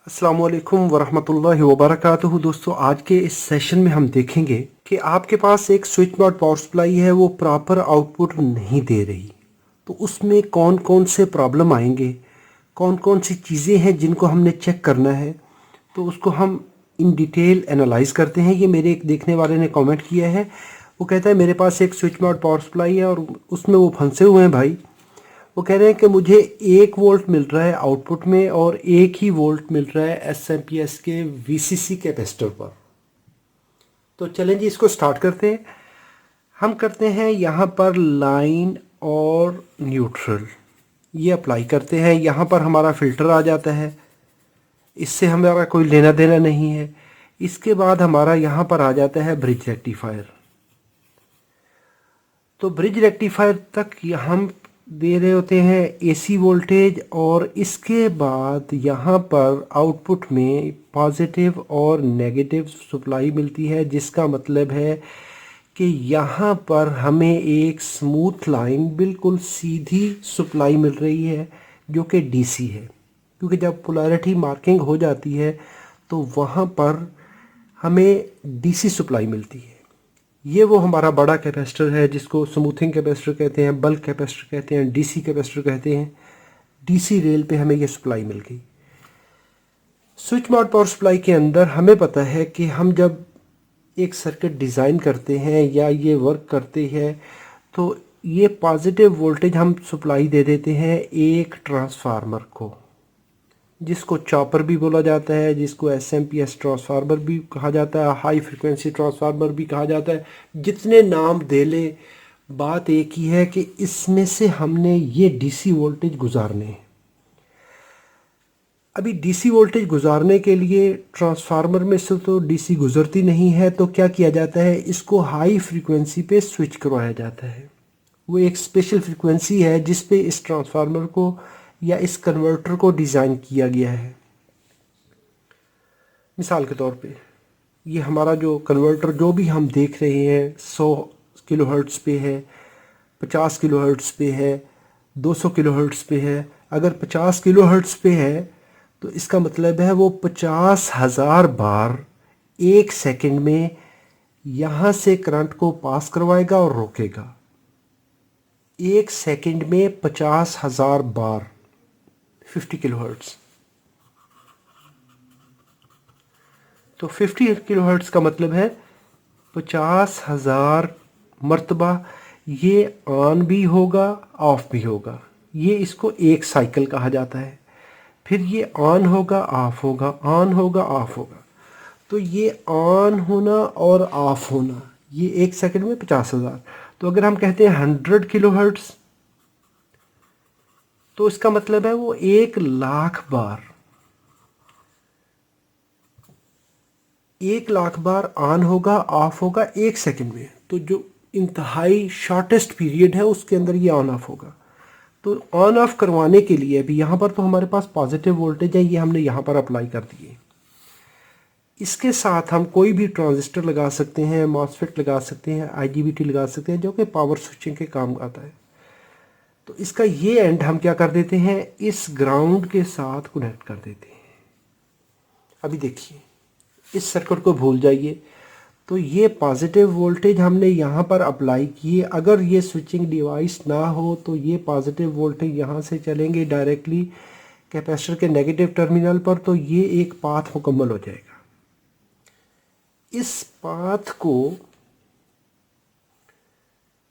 अस्सलाम वालेकुम वरहमतुल्लाहि वबरकातुहू। दोस्तों, आज के इस सेशन में हम देखेंगे कि आपके पास एक स्विच मोड पावर सप्लाई है, वो प्रॉपर आउटपुट नहीं दे रही, तो उसमें कौन कौन से प्रॉब्लम आएंगे, कौन कौन सी चीज़ें हैं जिनको हमने चेक करना है। तो उसको हम इन डिटेल एनालाइज करते हैं। ये मेरे एक देखने वाले ने कमेंट किया है। वो कहता है मेरे पास एक स्विच मोड पावर सप्लाई है और उसमें वो फंसे हुए हैं भाई। वो कह रहे हैं कि मुझे 1 वोल्ट मिल रहा है आउटपुट में और 1 ही वोल्ट मिल रहा है एसएमपीएस के वीसीसी कैपेसिटर पर। तो चलें जी, इसको स्टार्ट करते हैं। हम करते हैं यहाँ पर लाइन और न्यूट्रल, ये अप्लाई करते हैं। यहाँ पर हमारा फ़िल्टर आ जाता है, इससे हमारा कोई लेना देना नहीं है। इसके बाद हमारा यहाँ पर आ जाता है ब्रिज रेक्टिफायर। तो ब्रिज रेक्टिफायर तक हम दे रहे होते हैं एसी वोल्टेज, और इसके बाद यहाँ पर आउटपुट में पॉजिटिव और नेगेटिव सप्लाई मिलती है, जिसका मतलब है कि यहाँ पर हमें एक स्मूथ लाइन, बिल्कुल सीधी सप्लाई मिल रही है जो कि डीसी है। क्योंकि जब पोलैरिटी मार्किंग हो जाती है तो वहाँ पर हमें डीसी सप्लाई मिलती है। ये वो हमारा बड़ा कैपेसिटर है जिसको स्मूथिंग कैपेसिटर कहते हैं, बल्क कैपेसिटर कहते हैं, डीसी कैपेसिटर कहते हैं। डीसी रेल पे हमें ये सप्लाई मिल गई। स्विच मोड पावर सप्लाई के अंदर हमें पता है कि हम जब एक सर्किट डिज़ाइन करते हैं या ये वर्क करते हैं तो ये पॉजिटिव वोल्टेज हम सप्लाई दे देते हैं एक ट्रांसफार्मर को, जिसको चॉपर भी बोला जाता है, जिसको एसएमपीएस ट्रांसफार्मर भी कहा जाता है, हाई फ्रिक्वेंसी ट्रांसफार्मर भी कहा जाता है। जितने नाम दे ले, बात एक ही है कि इसमें से हमने ये डीसी वोल्टेज गुजारने हैं। अभी डीसी वोल्टेज गुजारने के लिए ट्रांसफार्मर में से तो डीसी गुजरती नहीं है, तो क्या किया जाता है, इसको हाई फ्रिक्वेंसी पे स्विच करवाया जाता है। वो एक स्पेशल फ्रिक्वेंसी है जिस पे इस ट्रांसफार्मर को या इस कन्वर्टर को डिज़ाइन किया गया है। मिसाल के तौर पे ये हमारा जो कन्वर्टर जो भी हम देख रहे हैं 100 किलोहर्ट्ज़ पे है, 50 किलोहर्ट्ज़ पे है, 200 किलोहर्ट्ज़ पे है। अगर 50 किलोहर्ट्ज़ पे है तो इसका मतलब है वो 50,000 बार 1 सेकंड में यहाँ से करंट को पास करवाएगा और रोकेगा। 1 सेकंड में 50,000 बार, 50 किलोहर्ट्ज़। तो 50 किलोहर्ट्ज़ का मतलब है 50,000 मर्तबा ये ऑन भी होगा, ऑफ भी होगा। ये इसको एक साइकिल कहा जाता है। फिर ये ऑन होगा, ऑफ होगा, ऑन होगा, ऑफ होगा। तो ये ऑन होना और ऑफ होना, ये 1 सेकंड में 50,000। तो अगर हम कहते हैं 100 किलोहर्ट्ज़, तो इसका मतलब है वो 1,00,000 बार, 1,00,000 बार ऑन होगा, ऑफ होगा 1 सेकंड में। तो जो इंतहाई शॉर्टेस्ट पीरियड है उसके अंदर ये ऑन ऑफ होगा। तो ऑन ऑफ करवाने के लिए भी यहाँ पर तो हमारे पास पॉजिटिव वोल्टेज है, ये हमने यहाँ पर अप्लाई कर दिए। इसके साथ हम कोई भी ट्रांजिस्टर लगा सकते हैं, मॉसफेट लगा सकते हैं, आईजीबीटी लगा सकते हैं, जो कि पावर स्विचिंग के काम आता है। तो इसका ये एंड हम क्या कर देते हैं, इस ग्राउंड के साथ कनेक्ट कर देते हैं। अभी देखिए, इस सर्किट को भूल जाइए। तो ये पॉजिटिव वोल्टेज हमने यहाँ पर अप्लाई किए। अगर ये स्विचिंग डिवाइस ना हो तो ये पॉजिटिव वोल्टेज यहाँ से चलेंगे डायरेक्टली कैपेसिटर के नेगेटिव टर्मिनल पर, तो ये एक पाथ मुकम्मल हो जाएगा। इस पाथ को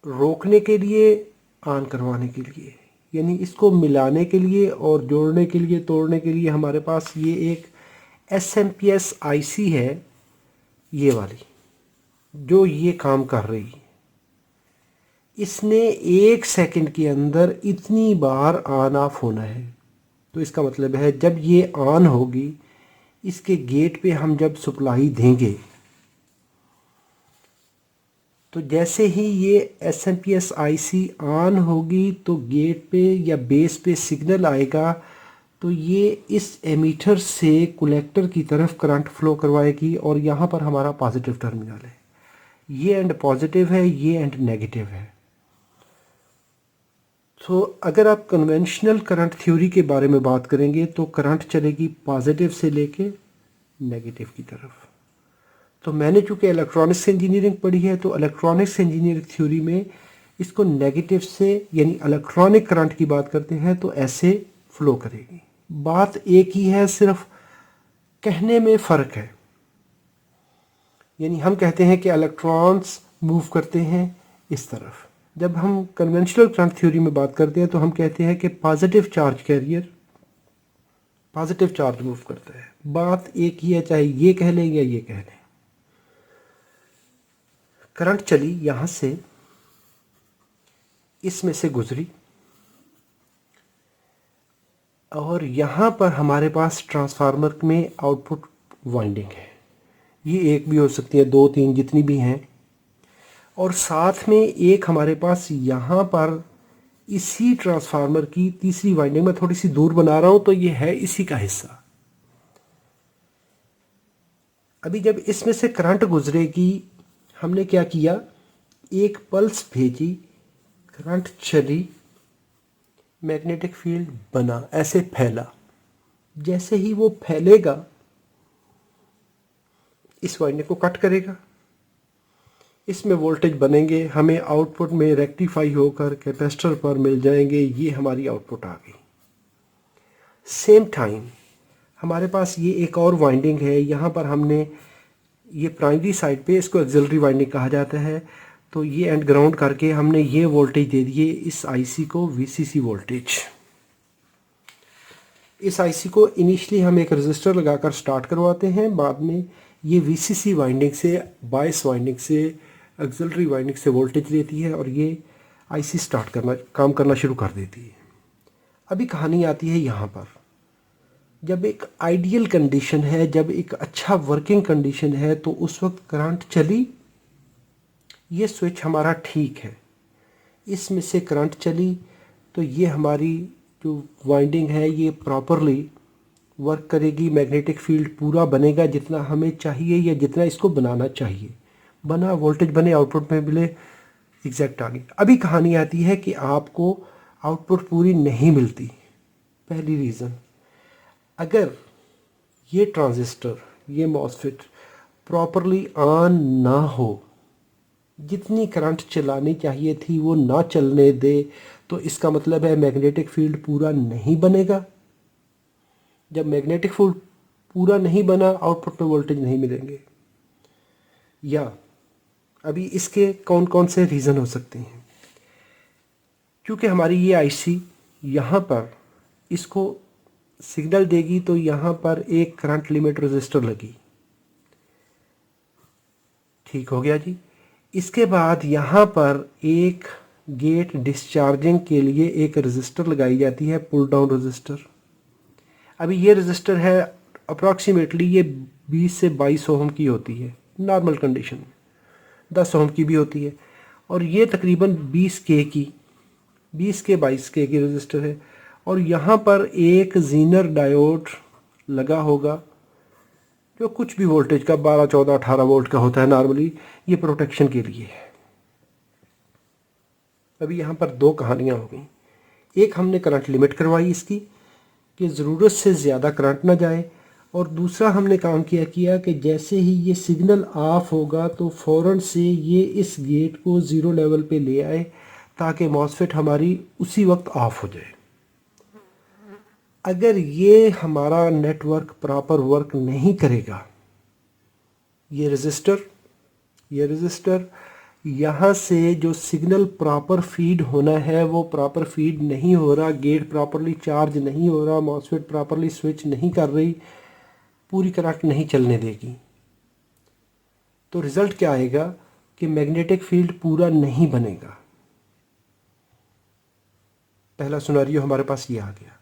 रोकने के लिए, ऑन करवाने के लिए, यानी इसको मिलाने के लिए और जोड़ने के लिए, तोड़ने के लिए हमारे पास ये एक एसएमपीएस आईसी है, ये वाली, जो ये काम कर रही है। इसने 1 सेकंड के अंदर इतनी बार ऑन ऑफ होना है। तो इसका मतलब है जब ये ऑन होगी, इसके गेट पे हम जब सप्लाई देंगे, तो जैसे ही ये एसएमपीएस आईसी ऑन होगी तो गेट पे या बेस पे सिग्नल आएगा, तो ये इस एमीटर से कलेक्टर की तरफ करंट फ्लो करवाएगी और यहाँ पर हमारा पॉजिटिव टर्मिनल है। ये एंड पॉजिटिव है, ये एंड नेगेटिव है। तो अगर आप कन्वेंशनल करंट थ्योरी के बारे में बात करेंगे तो करंट चलेगी पॉजिटिव से लेके नेगेटिव की तरफ। तो मैंने चूँकि इलेक्ट्रॉनिक्स इंजीनियरिंग पढ़ी है तो इलेक्ट्रॉनिक्स इंजीनियरिंग थ्योरी में इसको नेगेटिव से यानी इलेक्ट्रॉनिक करंट की बात करते हैं तो ऐसे फ्लो करेगी। बात एक ही है, सिर्फ कहने में फ़र्क है। यानी हम कहते हैं कि इलेक्ट्रॉन्स मूव करते हैं इस तरफ, जब हम कन्वेंशनल करंट थ्योरी में बात करते हैं तो हम कहते हैं कि positive charge carrier positive charge move करता है। बात एक ही है, चाहे ये कह लें या ये कह लें। करंट चली यहाँ से, इसमें से गुजरी और यहाँ पर हमारे पास ट्रांसफार्मर में आउटपुट वाइंडिंग है। ये एक भी हो सकती है, दो तीन जितनी भी हैं। और साथ में एक हमारे पास यहाँ पर इसी ट्रांसफार्मर की तीसरी वाइंडिंग में थोड़ी सी दूर बना रहा हूँ तो ये है इसी का हिस्सा। अभी जब इसमें से करंट गुजरेगी, हमने क्या किया, एक पल्स भेजी, करंट चली, मैग्नेटिक फील्ड बना, ऐसे फैला। जैसे ही वो फैलेगा इस वाइंडिंग को कट करेगा, इसमें वोल्टेज बनेंगे, हमें आउटपुट में रेक्टिफाई होकर कैपेसिटर पर मिल जाएंगे। ये हमारी आउटपुट आ गई। सेम टाइम हमारे पास ये एक और वाइंडिंग है, यहाँ पर हमने ये प्राइमरी साइड पे, इसको एक्सिलरी वाइंडिंग कहा जाता है, तो ये एंड ग्राउंड करके हमने ये वोल्टेज दे दिए इस आईसी को, वीसीसी वोल्टेज। इस आईसी को इनिशियली हम एक रेजिस्टर लगाकर स्टार्ट करवाते हैं, बाद में ये वीसीसी वाइंडिंग से, बायस वाइंडिंग से, एक्सिलरी वाइंडिंग से वोल्टेज लेती है और ये आईसी काम करना शुरू कर देती है। अभी कहानी आती है यहाँ पर, जब एक आइडियल कंडीशन है, जब एक अच्छा वर्किंग कंडीशन है तो उस वक्त करंट चली, ये स्विच हमारा ठीक है, इसमें से करंट चली तो ये हमारी जो वाइंडिंग है ये प्रॉपरली वर्क करेगी, मैग्नेटिक फील्ड पूरा बनेगा जितना हमें चाहिए या जितना इसको बनाना चाहिए, बना, वोल्टेज बने, आउटपुट में मिले, एग्जैक्ट आ गई। अभी कहानी आती है कि आपको आउटपुट पूरी नहीं मिलती। पहली रीज़न, अगर ये ट्रांजिस्टर, ये मॉसफेट प्रॉपरली ऑन ना हो, जितनी करंट चलानी चाहिए थी वो ना चलने दे, तो इसका मतलब है मैग्नेटिक फील्ड पूरा नहीं बनेगा। जब मैग्नेटिक फील्ड पूरा नहीं बना, आउटपुट में वोल्टेज नहीं मिलेंगे। या अभी इसके कौन कौन से रीज़न हो सकते हैं, क्योंकि हमारी ये आईसी यहाँ पर इसको सिग्नल देगी तो यहाँ पर एक करंट लिमिट रेजिस्टर लगी, ठीक हो गया जी। इसके बाद यहाँ पर एक गेट डिस्चार्जिंग के लिए एक रेजिस्टर लगाई जाती है, पुल डाउन रेजिस्टर। अभी ये रेजिस्टर है अप्रॉक्सीमेटली ये 20 से 22 ओम की होती है नॉर्मल कंडीशन में, 10 ओम की भी होती है, और ये तकरीबन 20 के की 22 के की रेजिस्टर है। और यहाँ पर एक जीनर डायोड लगा होगा जो कुछ भी वोल्टेज का 12, 14, 18 वोल्ट का होता है नॉर्मली, ये प्रोटेक्शन के लिए है। अभी यहाँ पर दो कहानियाँ हो गई, एक हमने करंट लिमिट करवाई इसकी कि ज़रूरत से ज़्यादा करंट ना जाए, और दूसरा हमने काम किया कि जैसे ही ये सिग्नल ऑफ होगा तो फ़ौरन से ये इस गेट को ज़ीरो लेवल पे ले आए ताकि मॉसफेट हमारी उसी वक्त ऑफ हो जाए। अगर ये हमारा नेटवर्क प्रॉपर वर्क नहीं करेगा, ये रजिस्टर यहाँ से जो सिग्नल प्रॉपर फीड होना है वो प्रॉपर फीड नहीं हो रहा, गेट प्रॉपरली चार्ज नहीं हो रहा, मॉसफेट प्रॉपरली स्विच नहीं कर रही, पूरी करंट नहीं चलने देगी, तो रिज़ल्ट क्या आएगा कि मैग्नेटिक फील्ड पूरा नहीं बनेगा। पहला सिनेरियो हमारे पास ये आ गया।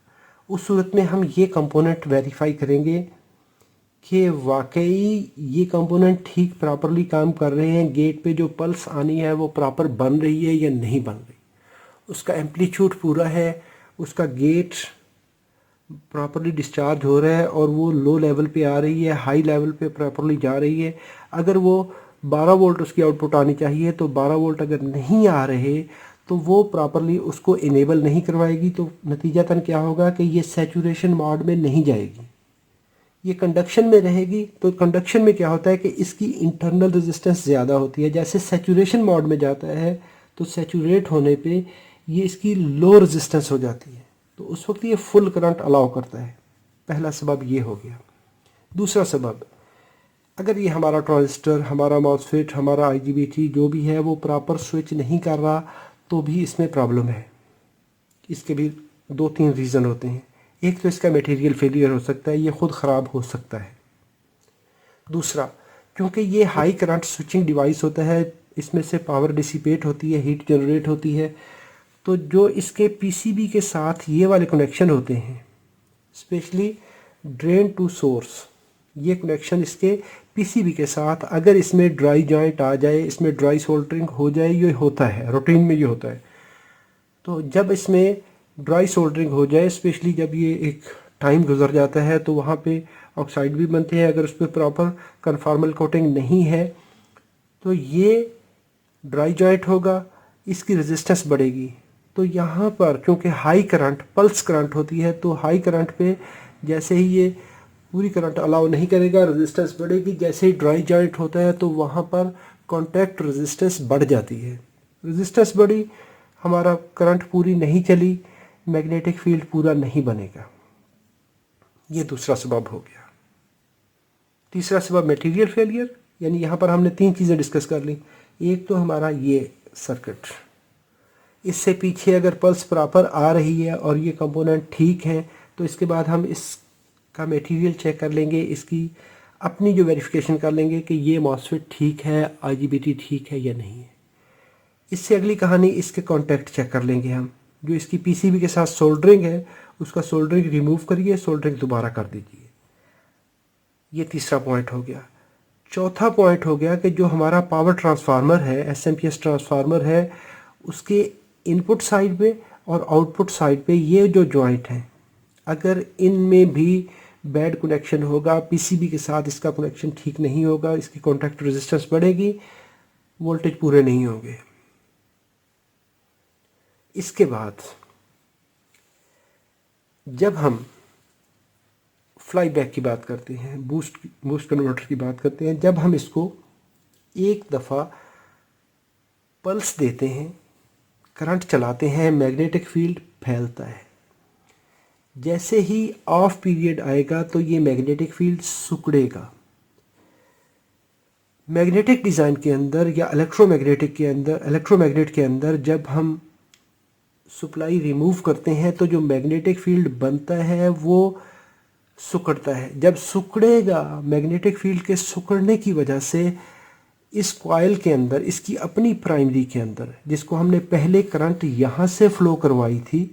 उस सूरत में हम ये कंपोनेंट वेरीफाई करेंगे कि वाकई ये कंपोनेंट ठीक प्रॉपरली काम कर रहे हैं, गेट पे जो पल्स आनी है वो प्रॉपर बन रही है या नहीं बन रही, उसका एम्पलीट्यूड पूरा है, उसका गेट प्रॉपरली डिस्चार्ज हो रहा है और वो लो लेवल पे आ रही है, हाई लेवल पे प्रॉपरली जा रही है। अगर वो 12 वोल्ट उसकी आउटपुट आनी चाहिए तो 12 वोल्ट अगर नहीं आ रहे तो वो प्रॉपरली उसको इनेबल नहीं करवाएगी, तो नतीजतन क्या होगा कि ये सैचुरेशन मोड में नहीं जाएगी, ये कंडक्शन में रहेगी। तो कंडक्शन में क्या होता है कि इसकी इंटरनल रेजिस्टेंस ज़्यादा होती है। जैसे सैचुरेशन मोड में जाता है तो सैचुरेट होने पे ये इसकी लो रेजिस्टेंस हो जाती है, तो उस वक्त ये फुल करंट अलाउ करता है। पहला सबब ये हो गया। दूसरा सबब, अगर ये हमारा ट्रांजिस्टर, हमारा मॉसफेट, हमारा आईजीबीटी जो भी है वो प्रॉपर स्विच नहीं कर रहा तो भी इसमें प्रॉब्लम है। इसके भी 2-3 रीज़न होते हैं। एक तो इसका मटेरियल फेलियर हो सकता है, ये ख़ुद ख़राब हो सकता है। दूसरा, क्योंकि ये हाई करंट स्विचिंग डिवाइस होता है, इसमें से पावर डिसिपेट होती है, हीट जनरेट होती है, तो जो इसके पीसीबी के साथ ये वाले कनेक्शन होते हैं, स्पेशली ड्रेन टू सोर्स, ये कनेक्शन इसके पीसीबी के साथ अगर इसमें ड्राई जॉइंट आ जाए, इसमें ड्राई सोल्डरिंग हो जाए, ये होता है रूटीन में, ये होता है। तो जब इसमें ड्राई सोल्डरिंग हो जाए, स्पेशली जब ये एक टाइम गुजर जाता है, तो वहाँ पे ऑक्साइड भी बनते हैं। अगर उस पर प्रॉपर कन्फॉर्मल कोटिंग नहीं है तो ये ड्राई जॉइंट होगा, इसकी रेजिस्टेंस बढ़ेगी। तो यहाँ पर क्योंकि हाई करंट पल्स करंट होती है, तो हाई करंट पे जैसे ही ये पूरी करंट अलाउ नहीं करेगा, रेजिस्टेंस बढ़ेगी। जैसे ही ड्राई जॉइंट होता है तो वहाँ पर कॉन्टैक्ट रेजिस्टेंस बढ़ जाती है। रेजिस्टेंस बढ़ी, हमारा करंट पूरी नहीं चली, मैग्नेटिक फील्ड पूरा नहीं बनेगा। ये दूसरा सबब हो गया। तीसरा सबब मटेरियल फेलियर, यानी यहाँ पर हमने 3 चीज़ें डिस्कस कर ली। एक तो हमारा ये सर्किट, इससे पीछे अगर पल्स प्रॉपर आ रही है और ये कंपोनेंट ठीक है, तो इसके बाद हम इसका मटेरियल चेक कर लेंगे, इसकी अपनी जो वेरिफिकेशन कर लेंगे कि ये मॉसफेट ठीक है, आईजीबीटी ठीक है या नहीं है। इससे अगली कहानी, इसके कॉन्टैक्ट चेक कर लेंगे हम। जो इसकी पीसीबी के साथ सोल्डरिंग है, उसका सोल्डरिंग रिमूव करिए, सोल्डरिंग दोबारा कर दीजिए। ये तीसरा पॉइंट हो गया। चौथा पॉइंट हो गया कि जो हमारा पावर ट्रांसफार्मर है, एसएमपीएस ट्रांसफार्मर है, उसके इनपुट साइड पे और आउटपुट साइड पे ये जो जॉइंट हैं, अगर इनमें भी बैड कनेक्शन होगा, पीसीबी के साथ इसका कनेक्शन ठीक नहीं होगा, इसकी कॉन्टैक्ट रेजिस्टेंस बढ़ेगी, वोल्टेज पूरे नहीं होंगे। इसके बाद जब हम फ्लाई बैक की बात करते हैं, बूस्ट कन्वर्टर की बात करते हैं, जब हम इसको एक दफ़ा पल्स देते हैं, करंट चलाते हैं, मैग्नेटिक फील्ड फैलता है। जैसे ही ऑफ पीरियड आएगा तो ये मैग्नेटिक फील्ड सिकुड़ेगा। मैग्नेटिक डिज़ाइन के अंदर या इलेक्ट्रोमैग्नेट के अंदर जब हम सप्लाई रिमूव करते हैं तो जो मैग्नेटिक फील्ड बनता है वो सिकुड़ता है। जब सिकुड़ेगा, मैग्नेटिक फील्ड के सिकुड़ने की वजह से इस कॉइल के अंदर, इसकी अपनी प्राइमरी के अंदर, जिसको हमने पहले करंट यहाँ से फ्लो करवाई थी,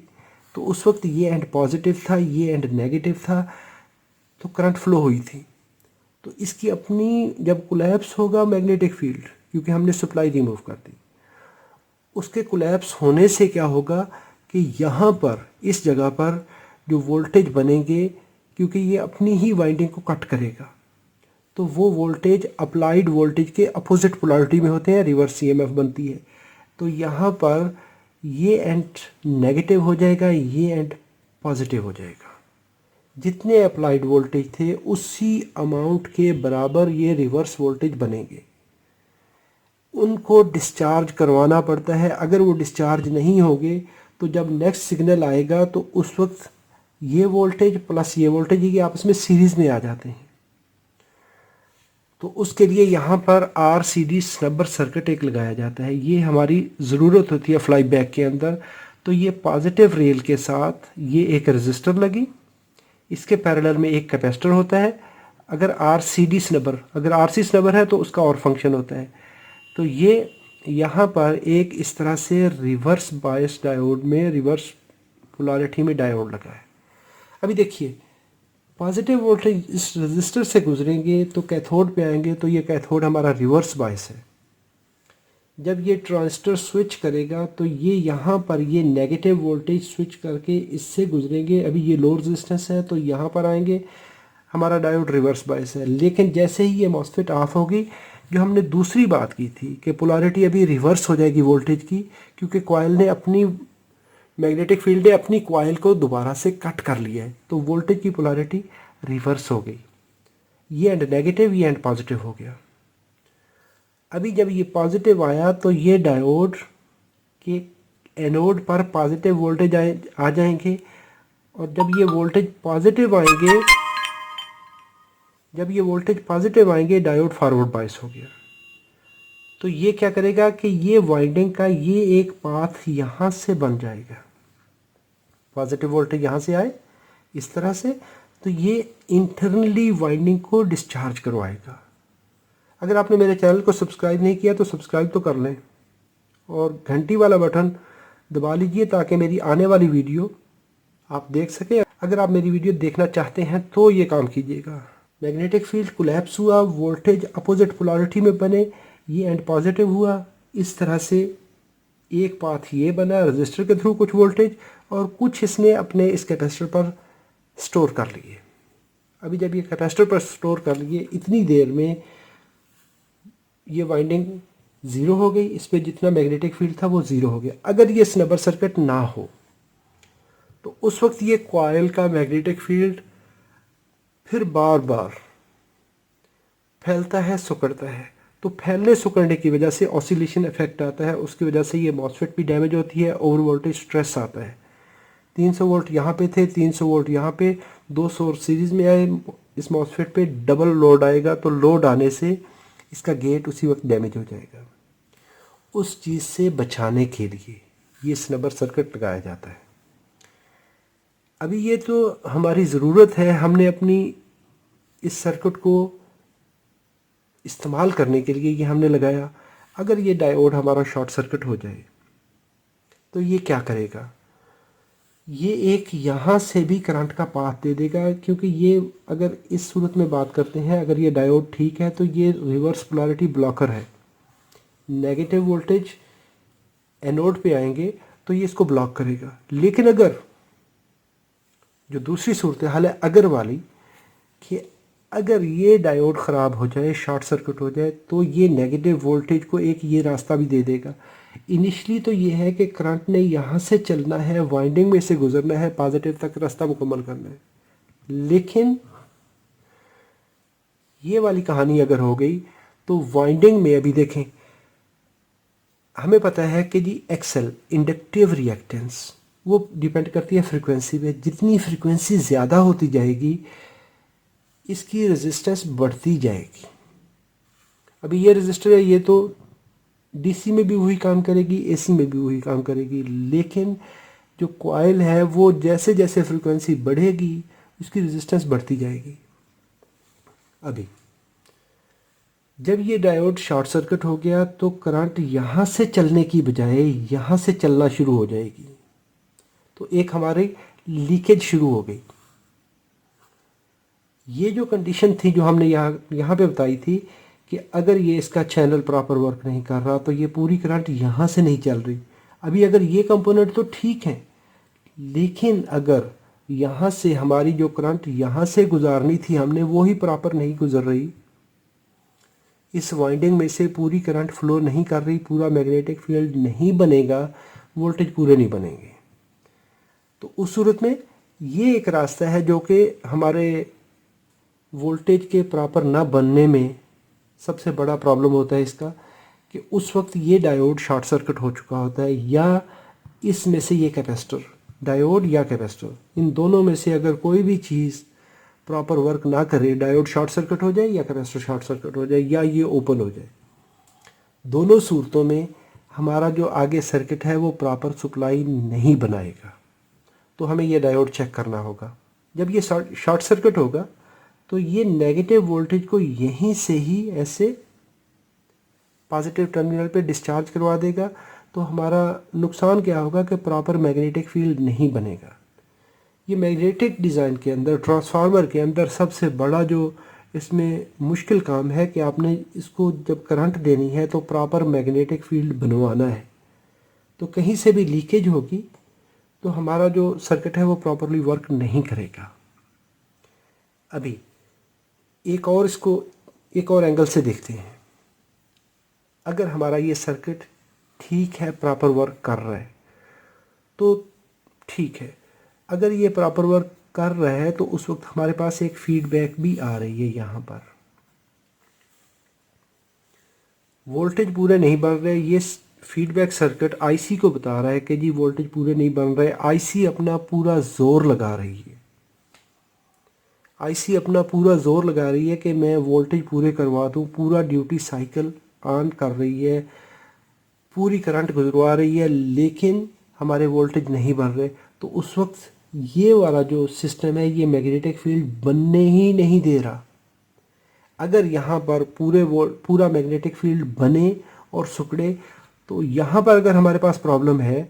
तो उस वक्त ये एंड पॉजिटिव था, ये एंड नेगेटिव था, तो करंट फ्लो हुई थी। तो इसकी अपनी जब कोलैप्स होगा मैग्नेटिक फील्ड, क्योंकि हमने सप्लाई रिमूव कर दी, उसके कोलैप्स होने से क्या होगा कि यहाँ पर इस जगह पर जो वोल्टेज बनेंगे, क्योंकि ये अपनी ही वाइंडिंग को कट करेगा, तो वो वोल्टेज अप्लाइड वोल्टेज के अपोजिट पोलैरिटी में होते हैं, रिवर्स ईएमएफ बनती है। तो यहाँ पर ये एंड नेगेटिव हो जाएगा, ये एंड पॉजिटिव हो जाएगा। जितने अप्लाइड वोल्टेज थे उसी अमाउंट के बराबर ये रिवर्स वोल्टेज बनेंगे। उनको डिस्चार्ज करवाना पड़ता है। अगर वो डिस्चार्ज नहीं होंगे तो जब नेक्स्ट सिग्नल आएगा तो उस वक्त ये वोल्टेज प्लस ये वोल्टेज ये आपस में सीरीज़ में आ जाते हैं। तो उसके लिए यहाँ पर RCD स्नबर सर्किट एक लगाया जाता है। ये हमारी ज़रूरत होती है फ्लाई बैक के अंदर। तो ये पॉजिटिव रेल के साथ ये एक रजिस्टर लगी, इसके पैरेलल में एक कैपेसिटर होता है। अगर RCD स्नबर, अगर RC स्नबर है तो उसका और फंक्शन होता है। तो ये यहाँ पर एक इस तरह से रिवर्स बायस डायोड में, रिवर्स पोलैरिटी में डायोड लगा है। अभी देखिए, पॉजिटिव वोल्टेज इस रेजिस्टर से गुजरेंगे तो कैथोड पे आएंगे, तो ये कैथोड हमारा रिवर्स बायस है। जब ये ट्रांजिस्टर स्विच करेगा तो ये यहाँ पर ये नेगेटिव वोल्टेज स्विच करके इससे गुजरेंगे। अभी ये लो रेजिस्टेंस है तो यहाँ पर आएंगे, हमारा डायोड रिवर्स बायस है। लेकिन जैसे ही ये मॉसफेट ऑफ होगी, जो हमने दूसरी बात की थी कि पोलैरिटी अभी रिवर्स हो जाएगी वोल्टेज की, क्योंकि कॉइल ने अपनी मैग्नेटिक फील्ड ने अपनी कॉइल को दोबारा से कट कर लिया है, तो वोल्टेज की पोलैरिटी रिवर्स हो गई। ये एंड नेगेटिव, ये एंड पॉजिटिव हो गया। अभी जब ये पॉजिटिव आया तो ये डायोड के एनोड पर पॉजिटिव वोल्टेज आ जाएंगे, और जब ये वोल्टेज पॉजिटिव आएंगे डायोड फॉरवर्ड बायस हो गया। तो ये क्या करेगा कि ये वाइंडिंग का ये एक पाथ यहाँ से बन जाएगा, पॉजिटिव वोल्टेज यहाँ से आए इस तरह से, तो ये इंटरनली वाइंडिंग को डिस्चार्ज करवाएगा। अगर आपने मेरे चैनल को सब्सक्राइब नहीं किया तो सब्सक्राइब तो कर लें और घंटी वाला बटन दबा लीजिए ताकि मेरी आने वाली वीडियो आप देख सकें। अगर आप मेरी वीडियो देखना चाहते हैं तो ये काम कीजिएगा। मैग्नेटिक फील्ड कोलैप्स हुआ, वोल्टेज अपोजिट पोलैरिटी में बने, ये एंड पॉजिटिव हुआ। इस तरह से एक पाथ ये बना रजिस्टर के थ्रू कुछ वोल्टेज, और कुछ इसने अपने इस कैपेसिटर पर स्टोर कर लिए। अभी जब ये कैपेसिटर पर स्टोर कर लिए, इतनी देर में ये वाइंडिंग ज़ीरो हो गई, इस पर जितना मैग्नेटिक फील्ड था वो ज़ीरो हो गया। अगर ये स्नबर सर्किट ना हो तो उस वक्त ये कॉइल का मैग्नेटिक फील्ड फिर बार बार फैलता है, सिकुड़ता है। तो फैलने सिकुड़ने की वजह से ऑसिलेशन इफेक्ट आता है, उसकी वजह से ये मॉसफेट भी डैमेज होती है, ओवर वोल्टेज स्ट्रेस आता है। 300 वोल्ट यहाँ पे थे, 300 वोल्ट यहाँ पे, 2 सोर्स सीरीज़ में आए, इस मॉसफेट पे डबल लोड आएगा, तो लोड आने से इसका गेट उसी वक्त डैमेज हो जाएगा। उस चीज़ से बचाने के लिए ये स्नबर सर्किट लगाया जाता है। अभी ये तो हमारी ज़रूरत है, हमने अपनी इस सर्किट को इस्तेमाल करने के लिए ये हमने लगाया। अगर ये डायोड हमारा शॉर्ट सर्किट हो जाए तो ये क्या करेगा, ये एक यहाँ से भी करंट का पाथ दे देगा, क्योंकि ये अगर इस सूरत में बात करते हैं, अगर ये डायोड ठीक है तो ये रिवर्स पोलैरिटी ब्लॉकर है। नेगेटिव वोल्टेज एनोड पे आएंगे तो ये इसको ब्लॉक करेगा। लेकिन अगर जो दूसरी सूरत हाल है अगर वाली, कि अगर ये डायोड ख़राब हो जाए, शॉर्ट सर्किट हो जाए, तो ये नेगेटिव वोल्टेज को एक ये रास्ता भी दे देगा। इनिशली तो ये है कि करंट ने यहाँ से चलना है, वाइंडिंग में से गुजरना है, पॉजिटिव तक रास्ता मुकम्मल करना है। लेकिन ये वाली कहानी अगर हो गई तो वाइंडिंग में अभी देखें, हमें पता है कि जी एक्सेल इंडक्टिव रिएक्टेंस वो डिपेंड करती है फ्रीक्वेंसी पे। जितनी फ्रीक्वेंसी ज़्यादा होती जाएगी इसकी रेजिस्टेंस बढ़ती जाएगी। अभी ये रजिस्टर है, ये तो डीसी में भी वही काम करेगी, एसी में भी वही काम करेगी, लेकिन जो कॉइल है वो जैसे जैसे फ्रीक्वेंसी बढ़ेगी उसकी रेजिस्टेंस बढ़ती जाएगी। अभी जब ये डायोड शॉर्ट सर्किट हो गया तो करंट यहाँ से चलने की बजाय यहाँ से चलना शुरू हो जाएगी, तो एक हमारी लीकेज शुरू हो गई। ये जो कंडीशन थी जो हमने यहाँ पे बताई थी कि अगर ये इसका चैनल प्रॉपर वर्क नहीं कर रहा तो ये पूरी करंट यहाँ से नहीं चल रही। अभी अगर ये कंपोनेंट तो ठीक है, लेकिन अगर यहाँ से हमारी जो करंट यहाँ से गुजारनी थी हमने वो ही प्रॉपर नहीं गुजर रही, इस वाइंडिंग में से पूरी करंट फ्लो नहीं कर रही, पूरा मैग्नेटिक फील्ड नहीं बनेगा, वोल्टेज पूरे नहीं बनेंगे। तो उस सूरत में ये एक रास्ता है जो कि हमारे वोल्टेज के प्रॉपर ना बनने में सबसे बड़ा प्रॉब्लम होता है इसका, कि उस वक्त ये डायोड शॉर्ट सर्किट हो चुका होता है, या इसमें से ये कैपेसिटर, डायोड या कैपेसिटर, इन दोनों में से अगर कोई भी चीज़ प्रॉपर वर्क ना करे, डायोड शॉर्ट सर्किट हो जाए या कैपेसिटर शॉर्ट सर्किट हो जाए या ये ओपन हो जाए, दोनों सूरतों में हमारा जो आगे सर्किट है वो प्रॉपर सप्लाई नहीं बनाएगा। तो हमें ये डायोड चेक करना होगा। जब ये शॉर्ट सर्किट होगा तो ये नेगेटिव वोल्टेज को यहीं से ही ऐसे पॉजिटिव टर्मिनल पे डिस्चार्ज करवा देगा, तो हमारा नुकसान क्या होगा कि प्रॉपर मैग्नेटिक फील्ड नहीं बनेगा। ये मैग्नेटिक डिज़ाइन के अंदर, ट्रांसफार्मर के अंदर सबसे बड़ा जो इसमें मुश्किल काम है कि आपने इसको जब करंट देनी है तो प्रॉपर मैग्नेटिक फील्ड बनवाना है। तो कहीं से भी लीकेज होगी तो हमारा जो सर्किट है वो प्रॉपरली वर्क नहीं करेगा। अभी एक और एंगल से देखते हैं। अगर हमारा ये सर्किट ठीक है, प्रॉपर वर्क कर रहा है तो ठीक है। अगर ये प्रॉपर वर्क कर रहा है तो उस वक्त हमारे पास एक फीडबैक भी आ रही है। यहाँ पर वोल्टेज पूरे नहीं बन रहे, ये फीडबैक सर्किट आईसी को बता रहा है कि जी वोल्टेज पूरे नहीं बन रहे। आईसी अपना पूरा जोर लगा रही है, आईसी अपना पूरा जोर लगा रही है कि मैं वोल्टेज पूरे करवा दूँ। पूरा ड्यूटी साइकिल ऑन कर रही है, पूरी करंट गुजरवा रही है, लेकिन हमारे वोल्टेज नहीं बन रहे। तो उस वक्त ये वाला जो सिस्टम है ये मैग्नेटिक फील्ड बनने ही नहीं दे रहा। अगर यहाँ पर पूरा मैग्नेटिक फील्ड बने और सिकुड़े तो यहाँ पर अगर हमारे पास प्रॉब्लम है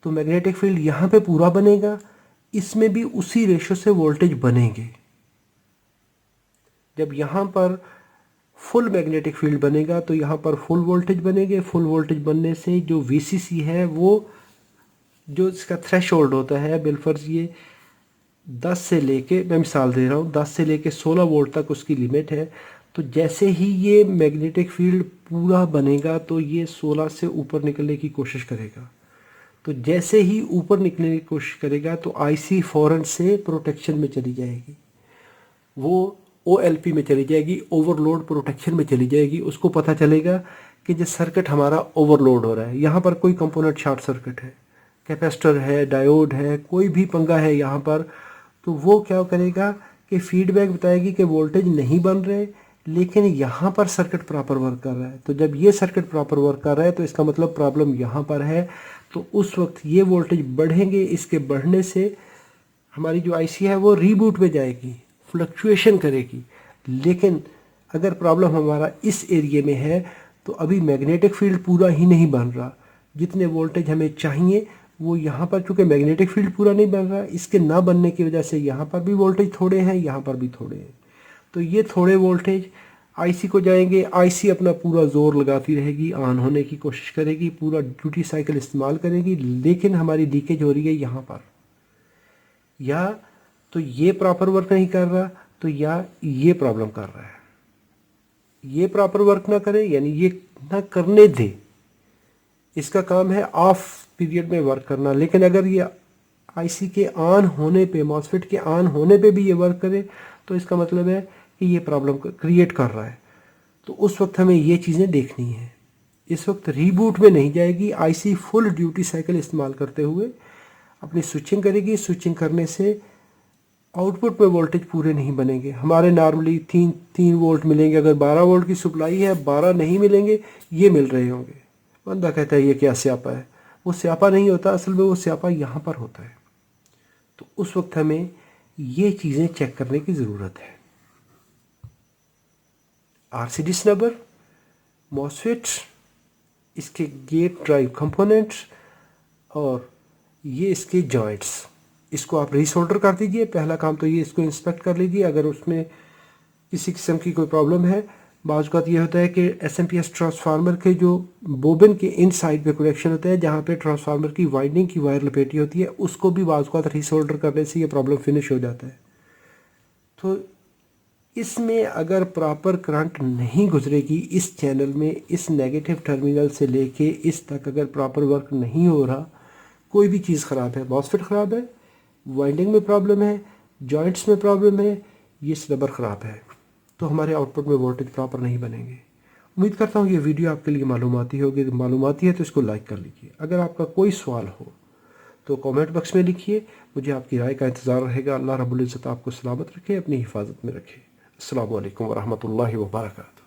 तो मैग्नेटिक फील्ड यहाँ पे पूरा बनेगा, इसमें भी उसी रेशो से वोल्टेज बनेंगे। जब यहाँ पर फुल मैग्नेटिक फील्ड बनेगा तो यहाँ पर फुल वोल्टेज बनेंगे। फुल वोल्टेज बनने से जो वीसीसी है वो जो इसका थ्रेशोल्ड होता है, बिलफर्ज ये 10 से लेके, मैं मिसाल दे रहा हूँ, 10 से लेके 16 वोल्ट तक उसकी लिमिट है। तो जैसे ही ये मैग्नेटिक फील्ड पूरा बनेगा तो ये 16 से ऊपर निकलने की कोशिश करेगा। तो जैसे ही ऊपर निकलने की कोशिश करेगा तो आईसी फौरन से प्रोटेक्शन में चली जाएगी, वो ओएलपी में चली जाएगी, ओवरलोड प्रोटेक्शन में चली जाएगी। उसको पता चलेगा कि जो सर्किट हमारा ओवरलोड हो रहा है, यहाँ पर कोई कंपोनेंट शॉर्ट सर्किट है, कैपेसिटर है, डायोड है, कोई भी पंगा है यहाँ पर, तो वो क्या करेगा कि फीडबैक बताएगी कि वोल्टेज नहीं बन रहे, लेकिन यहाँ पर सर्किट प्रॉपर वर्क कर रहा है। तो जब ये सर्किट प्रॉपर वर्क कर रहा है तो इसका मतलब प्रॉब्लम यहाँ पर है। तो उस वक्त ये वोल्टेज बढ़ेंगे, इसके बढ़ने से हमारी जो आईसी है वो रीबूट में जाएगी, फ्लक्चुएशन करेगी। लेकिन अगर प्रॉब्लम हमारा इस एरिए में है तो अभी मैग्नेटिक फील्ड पूरा ही नहीं बन रहा। जितने वोल्टेज हमें चाहिए वो यहाँ पर, चूँकि मैग्नेटिक फील्ड पूरा नहीं बन रहा, इसके ना बनने की वजह से यहाँ पर भी वोल्टेज थोड़े हैं, यहाँ पर भी थोड़े हैं। तो ये थोड़े वोल्टेज आईसी को जाएंगे। आईसी अपना पूरा जोर लगाती रहेगी, ऑन होने की कोशिश करेगी, पूरा ड्यूटी साइकिल इस्तेमाल करेगी, लेकिन हमारी लीकेज हो रही है यहाँ पर। या तो ये प्रॉपर वर्क नहीं कर रहा, तो या ये प्रॉब्लम कर रहा है। ये प्रॉपर वर्क ना करे यानी ये ना करने दे, इसका काम है ऑफ पीरियड में वर्क करना। लेकिन अगर ये आईसी के ऑन होने पे, मॉसफेट के ऑन होने पे भी ये वर्क करे तो इसका मतलब है कि ये प्रॉब्लम क्रिएट कर रहा है। तो उस वक्त हमें ये चीज़ें देखनी है। इस वक्त रीबूट में नहीं जाएगी, आईसी फुल ड्यूटी साइकिल इस्तेमाल करते हुए अपनी स्विचिंग करेगी। स्विचिंग करने से आउटपुट में वोल्टेज पूरे नहीं बनेंगे। हमारे नॉर्मली 3 वोल्ट मिलेंगे, अगर 12 वोल्ट की सप्लाई है 12 नहीं मिलेंगे, ये मिल रहे होंगे। बंदा कहता है ये क्या स्यापा है, वो स्यापा नहीं होता, असल में वो स्यापा यहाँ पर होता है। तो उस वक्त हमें ये चीज़ें चेक करने की ज़रूरत है। आरसीडी स्नबर, मॉसफेट्स, इसके गेट ड्राइव कंपोनेंट्स और ये इसके जॉइंट्स, इसको आप रीसोल्डर कर दीजिए। पहला काम तो ये, इसको इंस्पेक्ट कर लीजिए अगर उसमें किसी किस्म की कोई प्रॉब्लम है। बाज़ औक़ात ये होता है कि एसएमपीएस ट्रांसफार्मर के जो बोबिन के इन साइड पे कनेक्शन होता है, जहाँ पे ट्रांसफार्मर की वाइंडिंग की वायर लपेटी होती है, उसको भी बाज़ औक़ात रीसोल्डर करने से ये प्रॉब्लम फिनिश हो जाता है। तो इसमें अगर प्रॉपर करंट नहीं गुजरेगी इस चैनल में, इस नेगेटिव टर्मिनल से लेके इस तक अगर प्रॉपर वर्क नहीं हो रहा, कोई भी चीज़ ख़राब है, मॉसफेट ख़राब है, वाइंडिंग में प्रॉब्लम है, जॉइंट्स में प्रॉब्लम है, ये स्नबर ख़राब है, तो हमारे आउटपुट में वोल्टेज प्रॉपर नहीं बनेंगे। उम्मीद करता हूँ ये वीडियो आपके लिए मालूमाती होगी। मालूमाती है तो इसको लाइक कर लीजिए। अगर आपका कोई सवाल हो तो कमेंट बॉक्स में लिखिए, मुझे आपकी राय का इंतज़ार रहेगा। अल्लाह रब्बुल इज़्ज़त आपको सलामत रखे, अपनी हिफाजत में रखे। अस्सलामु अलैकुम वरहमतुल्लाहि वबरकातुहू।